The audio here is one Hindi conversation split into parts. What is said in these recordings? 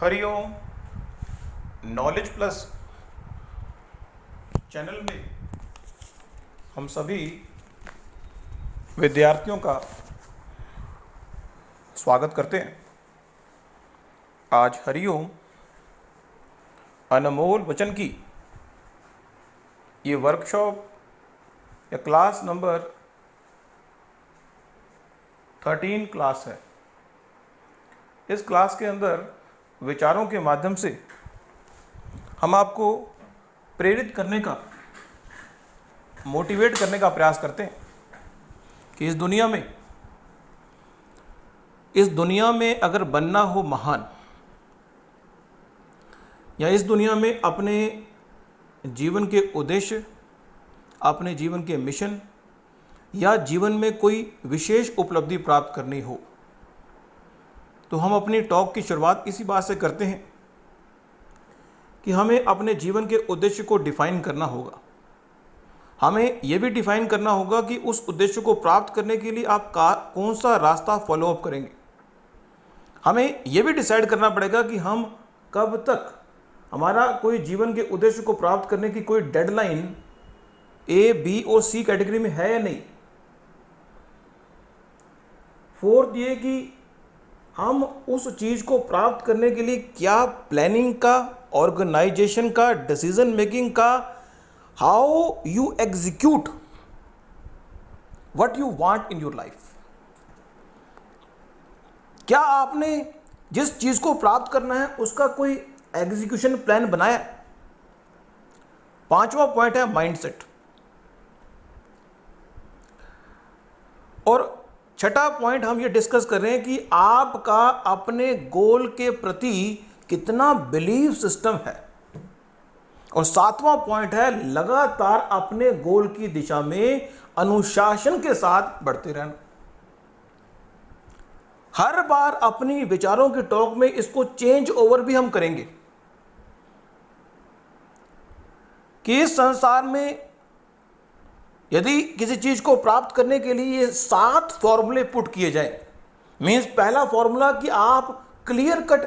हरिओम। नॉलेज प्लस चैनल में हम सभी विद्यार्थियों का स्वागत करते हैं। आज हरिओम अनमोल वचन की ये वर्कशॉप या क्लास नंबर 13 क्लास है। इस क्लास के अंदर विचारों के माध्यम से हम आपको प्रेरित करने का, मोटिवेट करने का प्रयास करते हैं कि इस दुनिया में अगर बनना हो महान, या इस दुनिया में अपने जीवन के उद्देश्य, अपने जीवन के मिशन या जीवन में कोई विशेष उपलब्धि प्राप्त करनी हो, तो हम अपनी टॉक की शुरुआत इसी बात से करते हैं कि हमें अपने जीवन के उद्देश्य को डिफाइन करना होगा। हमें यह भी डिफाइन करना होगा कि उस उद्देश्य को प्राप्त करने के लिए आप कौन सा रास्ता फॉलो अप करेंगे। हमें यह भी डिसाइड करना पड़ेगा कि हम कब तक, हमारा कोई जीवन के उद्देश्य को प्राप्त करने की कोई डेडलाइन ए, बी और सी कैटेगरी में है या नहीं। फोर्थ ये कि हम उस चीज़ को प्राप्त करने के लिए क्या प्लानिंग का, ऑर्गेनाइजेशन का, डिसीजन मेकिंग का, how you execute what you want in your life. क्या आपने जिस चीज को प्राप्त करना है उसका कोई एग्जीक्यूशन प्लान बनाया। पांचवा पॉइंट है माइंडसेट। और छठा पॉइंट हम ये डिस्कस कर रहे हैं कि आपका अपने गोल के प्रति कितना बिलीफ सिस्टम है। और सातवां पॉइंट है लगातार अपने गोल की दिशा में अनुशासन के साथ बढ़ते रहना। हर बार अपनी विचारों के टॉक में इसको चेंज ओवर भी हम करेंगे कि इस संसार में यदि किसी चीज को प्राप्त करने के लिए ये 7 फॉर्मूले पुट किए जाएं। मींस पहला फॉर्मूला कि आप क्लियर कट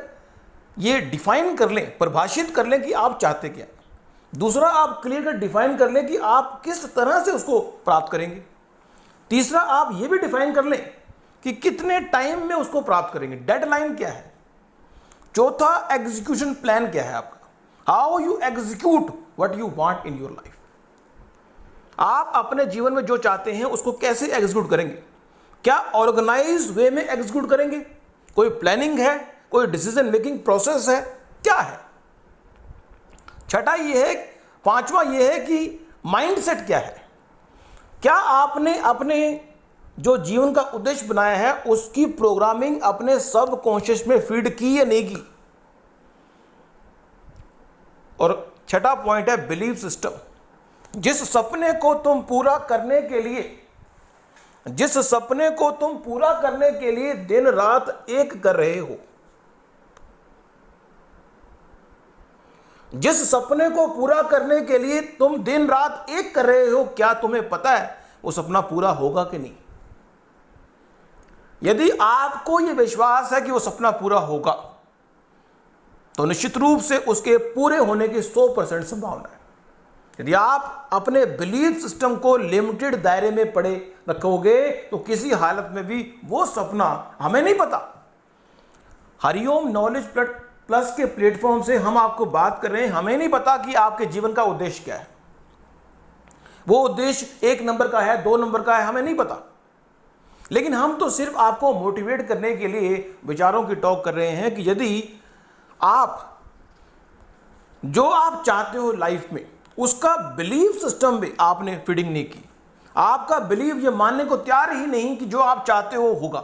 ये डिफाइन कर लें, परिभाषित कर लें कि आप चाहते क्या। दूसरा, आप क्लियर कट डिफाइन कर लें कि आप किस तरह से उसको प्राप्त करेंगे। तीसरा, आप ये भी डिफाइन कर लें कि कितने टाइम में उसको प्राप्त करेंगे, डेडलाइन क्या है। चौथा, एग्जीक्यूशन प्लान क्या है आपका, how you execute what you want in your life. आप अपने जीवन में जो चाहते हैं उसको कैसे एग्जीक्यूट करेंगे। क्या ऑर्गेनाइज वे में एग्जीक्यूट करेंगे, कोई प्लानिंग है, कोई डिसीजन मेकिंग प्रोसेस है, क्या है। छठा ये है, पांचवा ये है कि माइंडसेट क्या है। क्या आपने अपने जो जीवन का उद्देश्य बनाया है उसकी प्रोग्रामिंग अपने सब कॉन्शियस में फीड की या नहीं की। और छठा पॉइंट है बिलीफ सिस्टम। जिस सपने को तुम पूरा करने के लिए दिन रात एक कर रहे हो, जिस सपने को पूरा करने के लिए तुम दिन रात एक कर रहे हो, क्या तुम्हें पता है वो सपना पूरा होगा कि नहीं। यदि आपको यह विश्वास है कि वो सपना पूरा होगा तो निश्चित रूप से उसके पूरे होने की 100% संभावना है। यदि आप अपने बिलीफ सिस्टम को लिमिटेड दायरे में पड़े रखोगे तो किसी हालत में भी वो सपना, हमें नहीं पता। हरिओम नॉलेज प्लस के प्लेटफॉर्म से हम आपको बात कर रहे हैं, हमें नहीं पता कि आपके जीवन का उद्देश्य क्या है। वो उद्देश्य 1 नंबर का है, 2 नंबर का है, हमें नहीं पता। लेकिन हम तो सिर्फ आपको मोटिवेट करने के लिए विचारों की टॉक कर रहे हैं कि यदि आप जो आप चाहते हो लाइफ में उसका बिलीफ सिस्टम भी आपने फीडिंग नहीं की, आपका बिलीव ये मानने को तैयार ही नहीं कि जो आप चाहते हो होगा,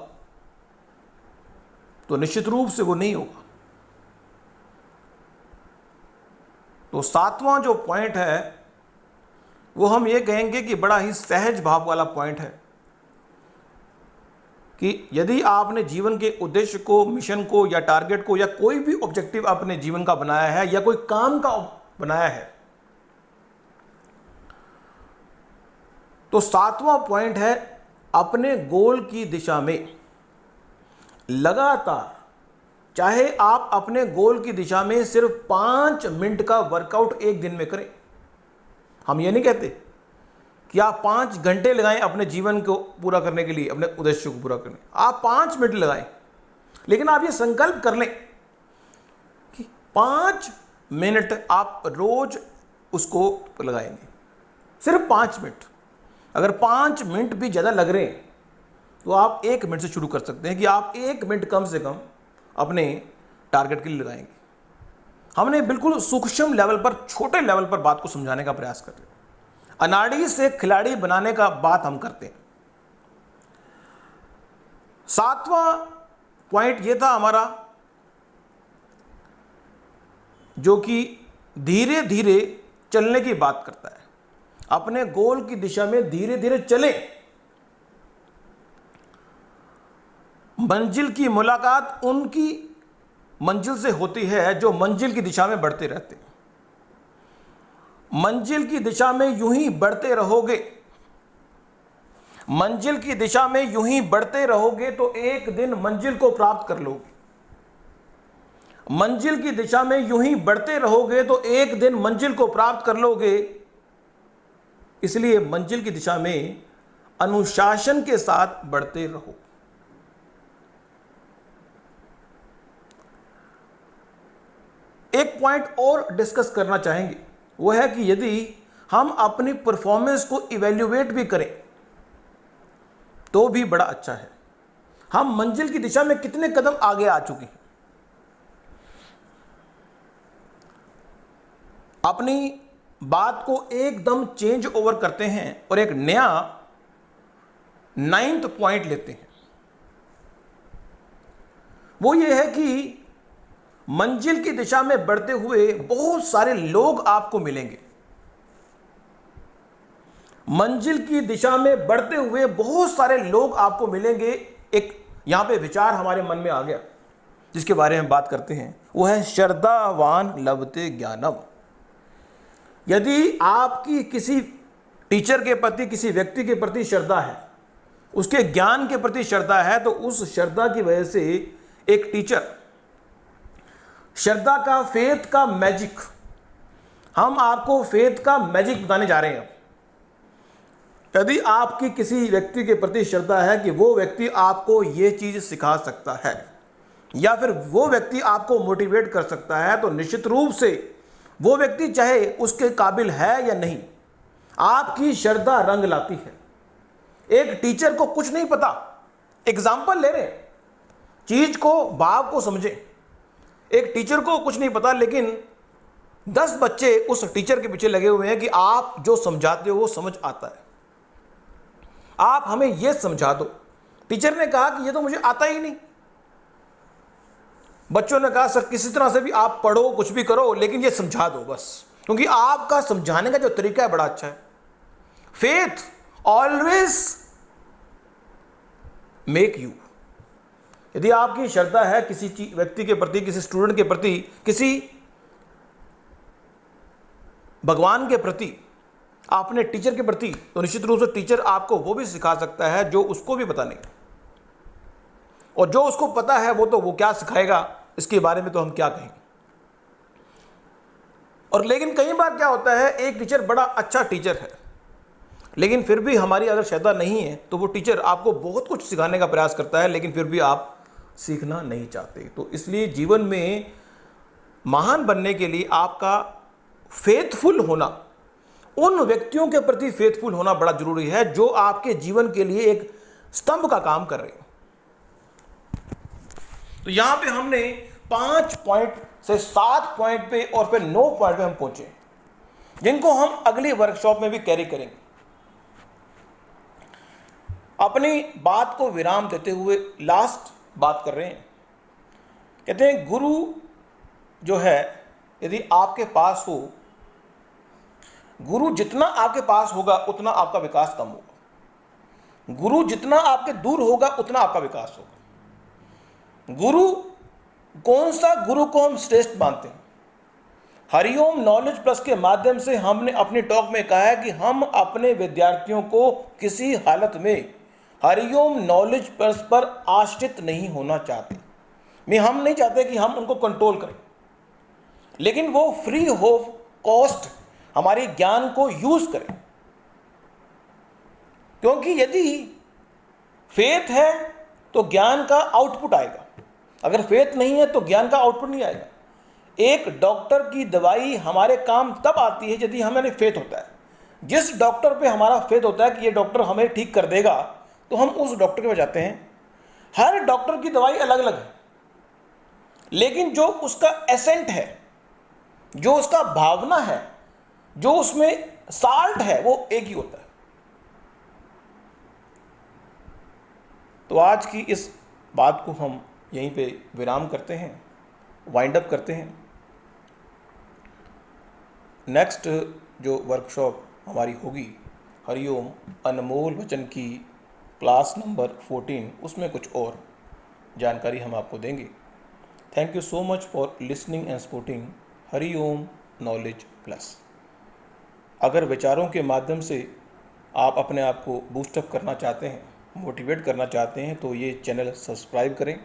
तो निश्चित रूप से वो नहीं होगा। तो सातवां जो पॉइंट है वो हम ये कहेंगे कि बड़ा ही सहज भाव वाला पॉइंट है कि यदि आपने जीवन के उद्देश्य को, मिशन को या टारगेट को या कोई भी ऑब्जेक्टिव अपने जीवन का बनाया है या कोई काम का बनाया है, तो सातवां पॉइंट है अपने गोल की दिशा में लगातार चाहे आप अपने गोल की दिशा में सिर्फ 5 मिनट का वर्कआउट एक दिन में करें। हम ये नहीं कहते कि आप 5 घंटे लगाएं अपने जीवन को पूरा करने के लिए, अपने उद्देश्य को पूरा करने। आप 5 मिनट लगाएं, लेकिन आप ये संकल्प कर लें कि 5 मिनट आप रोज उसको लगाएंगे, सिर्फ 5 मिनट। अगर 5 मिनट भी ज़्यादा लग रहे हैं तो आप 1 मिनट से शुरू कर सकते हैं कि आप 1 मिनट कम से कम अपने टारगेट के लिए लगाएंगे। हमने बिल्कुल सूक्ष्म लेवल पर, छोटे लेवल पर बात को समझाने का प्रयास करते हैं। अनाड़ी से खिलाड़ी बनाने का बात हम करते हैं। 7वां पॉइंट यह था हमारा, जो कि धीरे धीरे चलने की बात करता है। अपने गोल की दिशा में धीरे धीरे चलें। मंजिल की मुलाकात उनकी मंजिल से होती है जो मंजिल की दिशा में बढ़ते रहते हैं। मंजिल की दिशा में यूं ही बढ़ते रहोगे, मंजिल की दिशा में यूं ही बढ़ते रहोगे तो एक दिन मंजिल को प्राप्त कर लोगे। मंजिल की दिशा में यूं ही बढ़ते रहोगे तो एक दिन मंजिल को प्राप्त कर लोगे। इसलिए मंजिल की दिशा में अनुशासन के साथ बढ़ते रहो। एक पॉइंट और डिस्कस करना चाहेंगे, वो है कि यदि हम अपनी परफॉर्मेंस को इवैल्यूएट भी करें तो भी बड़ा अच्छा है। हम मंजिल की दिशा में कितने कदम आगे आ चुके हैं। अपनी बात को एकदम चेंज ओवर करते हैं और एक नया 9th पॉइंट लेते हैं। वो ये है कि मंजिल की दिशा में बढ़ते हुए बहुत सारे लोग आपको मिलेंगे। मंजिल की दिशा में बढ़ते हुए बहुत सारे लोग आपको मिलेंगे। एक यहां पे विचार हमारे मन में आ गया जिसके बारे में बात करते हैं, वो है श्रद्धावान लभते ज्ञानम। यदि आपकी किसी टीचर के प्रति, किसी व्यक्ति के प्रति श्रद्धा है, उसके ज्ञान के प्रति श्रद्धा है, तो उस श्रद्धा की वजह से एक टीचर, श्रद्धा का, फेथ का मैजिक, हम आपको फेथ का मैजिक बताने जा रहे हैं। यदि आपकी किसी व्यक्ति के प्रति श्रद्धा है कि वो व्यक्ति आपको ये चीज सिखा सकता है या फिर वो व्यक्ति आपको मोटिवेट कर सकता है, तो निश्चित रूप से वो व्यक्ति चाहे उसके काबिल है या नहीं, आपकी श्रद्धा रंग लाती है। एक टीचर को कुछ नहीं पता, एग्जाम्पल ले रहे हैं, चीज को, भाव को समझे। एक टीचर को कुछ नहीं पता, लेकिन 10 बच्चे उस टीचर के पीछे लगे हुए हैं कि आप जो समझाते हो वो समझ आता है, आप हमें ये समझा दो। टीचर ने कहा कि ये तो मुझे आता ही नहीं। बच्चों ने कहा सर किसी तरह से भी आप पढ़ो, कुछ भी करो, लेकिन ये समझा दो बस, क्योंकि आपका समझाने का जो तरीका है बड़ा अच्छा है। Faith always make you. यदि आपकी श्रद्धा है किसी व्यक्ति के प्रति, किसी स्टूडेंट के प्रति, किसी भगवान के प्रति, अपने टीचर के प्रति, तो निश्चित रूप से टीचर आपको वो भी सिखा सकता है जो उसको भी पता नहीं, और जो उसको पता है वो तो वो क्या सिखाएगा इसके बारे में तो हम क्या कहेंगे। और लेकिन कई बार क्या होता है, एक टीचर बड़ा अच्छा टीचर है, लेकिन फिर भी हमारी अगर श्रद्धा नहीं है तो वो टीचर आपको बहुत कुछ सिखाने का प्रयास करता है, लेकिन फिर भी आप सीखना नहीं चाहते। तो इसलिए जीवन में महान बनने के लिए आपका फेथफुल होना, उन व्यक्तियों के प्रति फेथफुल होना बड़ा जरूरी है जो आपके जीवन के लिए एक स्तंभ का काम कर रहे हैं। तो यहां पे हमने 5 पॉइंट से 7 पॉइंट पे और फिर 9 पॉइंट पे हम पहुंचे, जिनको हम अगली वर्कशॉप में भी कैरी करेंगे। अपनी बात को विराम देते हुए लास्ट बात कर रहे हैं। कहते हैं गुरु जो है, यदि आपके पास हो, गुरु जितना आपके पास होगा उतना आपका विकास कम होगा। गुरु जितना आपके दूर होगा उतना आपका विकास होगा। गुरु कौन सा गुरु को हम श्रेष्ठ मानते हैं? हरिओम नॉलेज प्लस के माध्यम से हमने अपनी टॉक में कहा है कि हम अपने विद्यार्थियों को किसी हालत में हरिओम नॉलेज प्लस पर आश्रित नहीं होना चाहते। हम नहीं चाहते कि हम उनको कंट्रोल करें, लेकिन वो फ्री ऑफ कॉस्ट हमारे ज्ञान को यूज करें। क्योंकि यदि फेथ है तो ज्ञान का आउटपुट आएगा, अगर फेथ नहीं है तो ज्ञान का आउटपुट नहीं आएगा। एक डॉक्टर की दवाई हमारे काम तब आती है यदि हमें फेथ होता है। जिस डॉक्टर पे हमारा फेथ होता है कि ये डॉक्टर हमें ठीक कर देगा, तो हम उस डॉक्टर के पास जाते हैं। हर डॉक्टर की दवाई अलग अलग है, लेकिन जो उसका एसेंट है, जो उसका भावना है, जो उसमें साल्ट है, वो एक ही होता है। तो आज की इस बात को हम यहीं पे विराम करते हैं, वाइंड अप करते हैं। नेक्स्ट जो वर्कशॉप हमारी होगी हरिओम अनमोल वचन की क्लास नंबर 14, उसमें कुछ और जानकारी हम आपको देंगे। Thank you so much for listening and supporting Hariom knowledge plus. अगर विचारों के माध्यम से आप अपने आप को बूस्टअप करना चाहते हैं, मोटिवेट करना चाहते हैं, तो ये चैनल सब्सक्राइब करें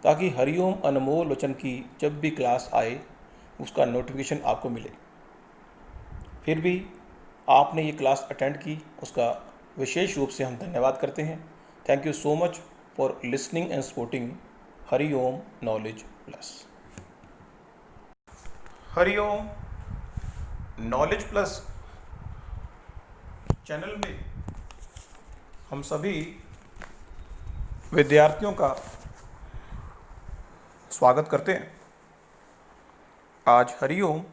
ताकि हरिओम अनमोल वचन की जब भी क्लास आए उसका नोटिफिकेशन आपको मिले। फिर भी आपने ये क्लास अटेंड की, उसका विशेष रूप से हम धन्यवाद करते हैं। Thank you so much for listening and supporting Hariom knowledge plus. Hariom knowledge plus channel में हम सभी विद्यार्थियों का स्वागत करते हैं। आज हरिओम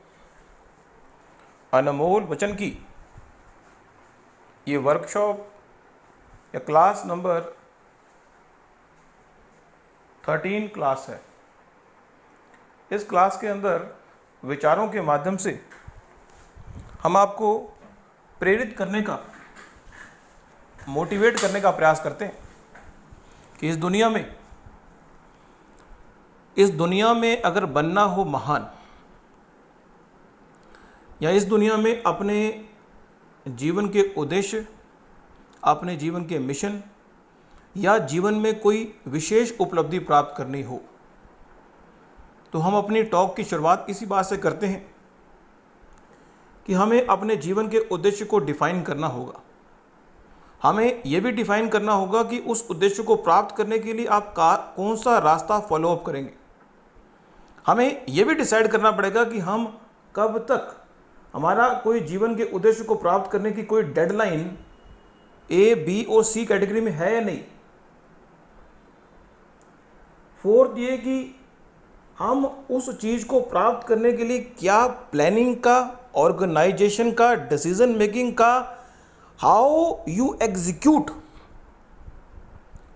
अनमोल वचन की ये वर्कशॉप या क्लास नंबर 13 क्लास है। इस क्लास के अंदर विचारों के माध्यम से हम आपको प्रेरित करने का, मोटिवेट करने का प्रयास करते हैं कि इस दुनिया में अगर बनना हो महान, या इस दुनिया में अपने जीवन के उद्देश्य, अपने जीवन के मिशन, या जीवन में कोई विशेष उपलब्धि प्राप्त करनी हो, तो हम अपनी टॉक की शुरुआत इसी बात से करते हैं कि हमें अपने जीवन के उद्देश्य को डिफाइन करना होगा। हमें यह भी डिफाइन करना होगा कि उस उद्देश्य को प्राप्त करने के लिए आप कौन सा रास्ता फॉलो अप करेंगे। हमें यह भी डिसाइड करना पड़ेगा कि हम कब तक, हमारा कोई जीवन के उद्देश्य को प्राप्त करने की कोई डेडलाइन ए, बी और सी कैटेगरी में है या नहीं। फोर्थ ये कि हम उस चीज़ को प्राप्त करने के लिए क्या प्लानिंग का, ऑर्गेनाइजेशन का, डिसीजन मेकिंग का, how you execute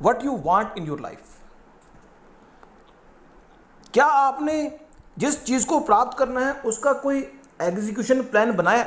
what you want in your life. क्या आपने जिस चीज़ को प्राप्त करना है उसका कोई एग्जीक्यूशन प्लान बनाया?